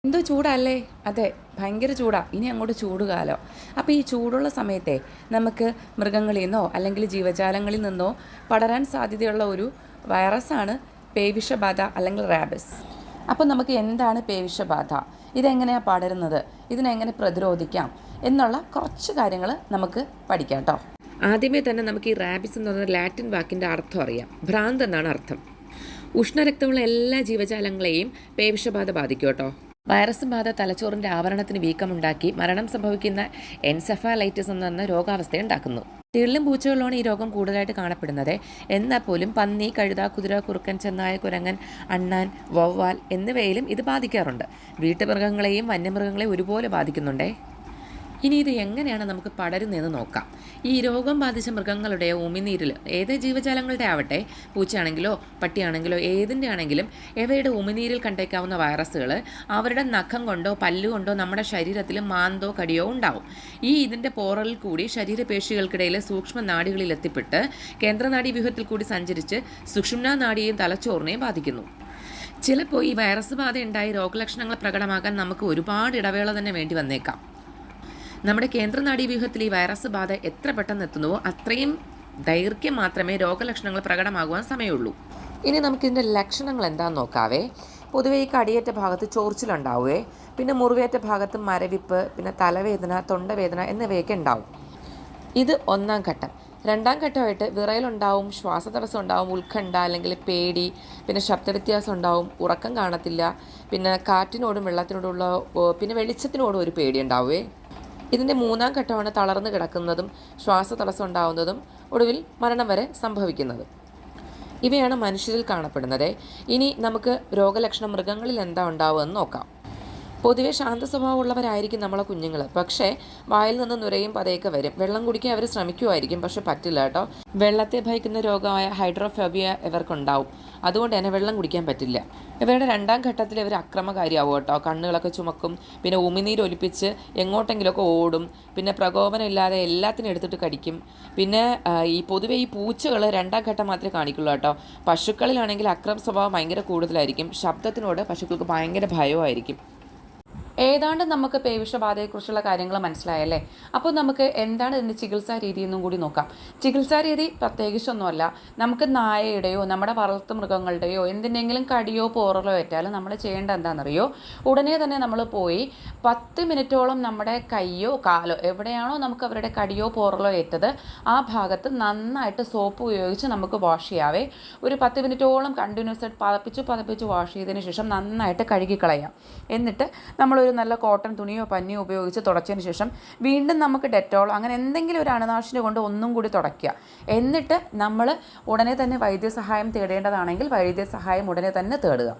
എന്തോ ചൂടല്ലേ? അതെ, ഭയങ്കര ചൂടാ. ഇനി അങ്ങോട്ട് ചൂട് കാലം. അപ്പോൾ ഈ ചൂടുള്ള സമയത്തെ നമുക്ക് മൃഗങ്ങളിൽ നിന്നോ അല്ലെങ്കിൽ ജീവജാലങ്ങളിൽ നിന്നോ പടരാൻ സാധ്യതയുള്ള ഒരു വൈറസാണ് പേവിഷബാധ അല്ലെങ്കിൽ റാബിസ്. അപ്പോൾ നമുക്ക് എന്താണ് പേവിഷബാധ, ഇതെങ്ങനെയാണ് പടരുന്നത്, ഇതിനെങ്ങനെ പ്രതിരോധിക്കാം എന്നുള്ള കുറച്ച് കാര്യങ്ങൾ നമുക്ക് പഠിക്കാം കേട്ടോ. ആദ്യമേ തന്നെ നമുക്ക് ഈ റാബിസ് എന്ന് പറയുന്ന ലാറ്റിൻ വാക്കിൻ്റെ അർത്ഥം അറിയാം. ഭ്രാന്ത് എന്നാണ് അർത്ഥം. ഉഷ്ണരക്തമുള്ള എല്ലാ ജീവജാലങ്ങളെയും പേവിഷബാധ ബാധിക്കും കേട്ടോ. വൈറസ് ബാധ തലച്ചോറിൻ്റെ ആവരണത്തിന് വീക്കമുണ്ടാക്കി മരണം സംഭവിക്കുന്ന എൻസെഫാലൈറ്റിസ് എന്ന രോഗാവസ്ഥ ഉണ്ടാക്കുന്നു. തേളിലും പൂച്ചകളിലാണ് ഈ രോഗം കൂടുതലായിട്ട് കാണപ്പെടുന്നത്. എന്നാൽ പോലും പന്നി, കഴുത, കുതിര, കുറുക്കൻ, ചെന്നായ, കുരങ്ങൻ, അണ്ണാൻ, വവ്വാൽ എന്നിവയിലും ഇത് ബാധിക്കാറുണ്ട്. വീട്ടുമൃഗങ്ങളെയും വന്യമൃഗങ്ങളെയും ഒരുപോലെ ബാധിക്കുന്നുണ്ടേ. ഇനി ഇത് എങ്ങനെയാണ് നമുക്ക് പടരുന്നതെന്ന് നോക്കാം. ഈ രോഗം ബാധിച്ച മൃഗങ്ങളുടെ ഉമിനീരിൽ ഏത് ജീവജാലങ്ങളുടെ ആവട്ടെ, പൂച്ചയാണെങ്കിലോ പട്ടിയാണെങ്കിലോ ഏതിൻ്റെ ആണെങ്കിലും ഇവയുടെ ഉമിനീരിൽ കണ്ടേക്കാവുന്ന വൈറസുകൾ അവരുടെ നഖം കൊണ്ടോ പല്ലുകൊണ്ടോ നമ്മുടെ ശരീരത്തിൽ മാന്തോ കടിയോ ഉണ്ടാവും. ഇതിൻ്റെ പോറലിൽ കൂടി ശരീരപേശികൾക്കിടയിലെ സൂക്ഷ്മ നാഡികളിൽ എത്തിപ്പെട്ട് കേന്ദ്രനാഡീവ്യൂഹത്തിൽ കൂടി സഞ്ചരിച്ച് സുഷുമ്നാ നാഡിയെയും തലച്ചോറിനെയും ബാധിക്കുന്നു. ചിലപ്പോൾ ഈ വൈറസ് ബാധ ഉണ്ടായി രോഗലക്ഷണങ്ങൾ പ്രകടമാകാൻ നമുക്ക് ഒരുപാട് ഇടവേള തന്നെ വേണ്ടി വന്നേക്കാം. നമ്മുടെ കേന്ദ്രനാഡീവ്യൂഹത്തിൽ ഈ വൈറസ് ബാധ എത്ര പെട്ടെന്ന് എത്തുന്നുവോ അത്രയും ദൈർഘ്യം മാത്രമേ രോഗലക്ഷണങ്ങൾ പ്രകടമാകുവാൻ സമയമുള്ളൂ. ഇനി നമുക്കിതിൻ്റെ ലക്ഷണങ്ങൾ എന്താണെന്ന് നോക്കാവേ. പൊതുവേ ഈ കടിയേറ്റ ഭാഗത്ത് ചൊറിച്ചിലുണ്ടാവുകയെ, പിന്നെ മുറിവേറ്റ ഭാഗത്ത് മരവിപ്പ്, പിന്നെ തലവേദന, തൊണ്ടവേദന എന്നിവയൊക്കെ ഉണ്ടാവും. ഇത് ഒന്നാം ഘട്ടം. രണ്ടാം ഘട്ടമായിട്ട് വിറയലുണ്ടാവും, ശ്വാസതടസ്സം ഉണ്ടാവും, ഉത്കണ്ഠ അല്ലെങ്കിൽ പേടി, പിന്നെ ശബ്ദവ്യത്യാസം ഉണ്ടാവും, ഉറക്കം കാണത്തില്ല, പിന്നെ കാറ്റിനോടും വെള്ളത്തിനോടുള്ള പിന്നെ വെളിച്ചത്തിനോടും ഒരു പേടി ഉണ്ടാവുകയെ. ഇതിൻ്റെ മൂന്നാം ഘട്ടമാണ് തളർന്നു കിടക്കുന്നതും ശ്വാസതടസ്സം ഉണ്ടാവുന്നതും ഒടുവിൽ മരണം വരെ സംഭവിക്കുന്നതും. ഇവയാണ് മനുഷ്യരിൽ കാണപ്പെടുന്നത്. ഇനി നമുക്ക് രോഗലക്ഷണം മൃഗങ്ങളിൽ എന്താ ഉണ്ടാവുമെന്ന് നോക്കാം. പൊതുവെ ശാന്ത സ്വഭാവമുള്ളവരായിരിക്കും നമ്മളെ കുഞ്ഞുങ്ങൾ. പക്ഷേ വായിൽ നിന്ന് നുരയും പതയൊക്കെ വരും. വെള്ളം കുടിക്കാൻ അവർ ശ്രമിക്കുമായിരിക്കും, പക്ഷെ പറ്റില്ല കേട്ടോ. വെള്ളത്തെ ഭയക്കുന്ന രോഗമായ ഹൈഡ്രോഫോബിയ ഇവർക്കുണ്ടാവും. അതുകൊണ്ട് തന്നെ വെള്ളം കുടിക്കാൻ പറ്റില്ല. ഇവരുടെ രണ്ടാം ഘട്ടത്തിൽ ഇവർ അക്രമകാരിയാവും കേട്ടോ. കണ്ണുകളൊക്കെ ചുമക്കും, പിന്നെ ഉമിനീരൊലിപ്പിച്ച് എങ്ങോട്ടെങ്കിലുമൊക്കെ ഓടും, പിന്നെ പ്രകോപനമില്ലാതെ എല്ലാത്തിനും എടുത്തിട്ട് കടിക്കും. പിന്നെ പൊതുവെ ഈ പൂച്ചകൾ രണ്ടാം ഘട്ടം മാത്രമേ കാണിക്കുള്ളൂ കേട്ടോ. പശുക്കളിലാണെങ്കിൽ അക്രമ സ്വഭാവം ഭയങ്കര കൂടുതലായിരിക്കും. ശബ്ദത്തിനോട് പശുക്കൾക്ക് ഭയങ്കര ഭയമായിരിക്കും. ഏതാണ്ട് നമുക്ക് പേവിഷബാധയെക്കുറിച്ചുള്ള കാര്യങ്ങൾ മനസ്സിലായല്ലേ. അപ്പോൾ നമുക്ക് എന്താണ് ഇതിൻ്റെ ചികിത്സാ രീതി എന്നും കൂടി നോക്കാം. ചികിത്സാ രീതി പ്രത്യേകിച്ചൊന്നുമല്ല. നമുക്ക് നായയുടെയോ നമ്മുടെ വളർത്തു മൃഗങ്ങളുടെയോ എന്തിനെങ്കിലും കടിയോ പോറലോ ഏറ്റാലും നമ്മൾ ചെയ്യേണ്ട എന്താണെന്നറിയോ, ഉടനെ തന്നെ നമ്മൾ പോയി 10 മിനിറ്റോളം നമ്മുടെ കൈയോ കാലോ എവിടെയാണോ നമുക്ക് അവരുടെ കടിയോ പോറലോ ഏറ്റത് ആ ഭാഗത്ത് നന്നായിട്ട് സോപ്പ് ഉപയോഗിച്ച് നമുക്ക് വാഷ് ചെയ്യാവേ. ഒരു 10 മിനിറ്റോളം കണ്ടിന്യൂസ് ആയിട്ട് പതപ്പിച്ച് വാഷ് ചെയ്തതിന് ശേഷം നന്നായിട്ട് കഴുകിക്കളയാം. എന്നിട്ട് നമ്മളൊരു നല്ല കോട്ടൺ തുണിയോ പന്നിയോ ഉപയോഗിച്ച് തുടച്ചതിന് ശേഷം വീണ്ടും നമുക്ക് ഡെറ്റോൾ അങ്ങനെ എന്തെങ്കിലും ഒരു അണുനാശിനി കൊണ്ട് ഒന്നും കൂടി തുടയ്ക്കുക. എന്നിട്ട് നമ്മൾ ഉടനെ തന്നെ വൈദ്യസഹായം തേടേണ്ടതാണെങ്കിൽ വൈദ്യസഹായം ഉടനെ തന്നെ തേടുക.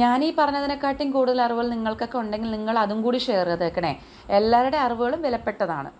ഞാനീ പറഞ്ഞതിനെക്കാട്ടും കൂടുതൽ അറിവുകൾ നിങ്ങൾക്കൊക്കെ ഉണ്ടെങ്കിൽ നിങ്ങൾ അതും കൂടി ഷെയർ ചെയ്തേക്കണേ. എല്ലാവരുടെ അറിവുകളും വിലപ്പെട്ടതാണ്.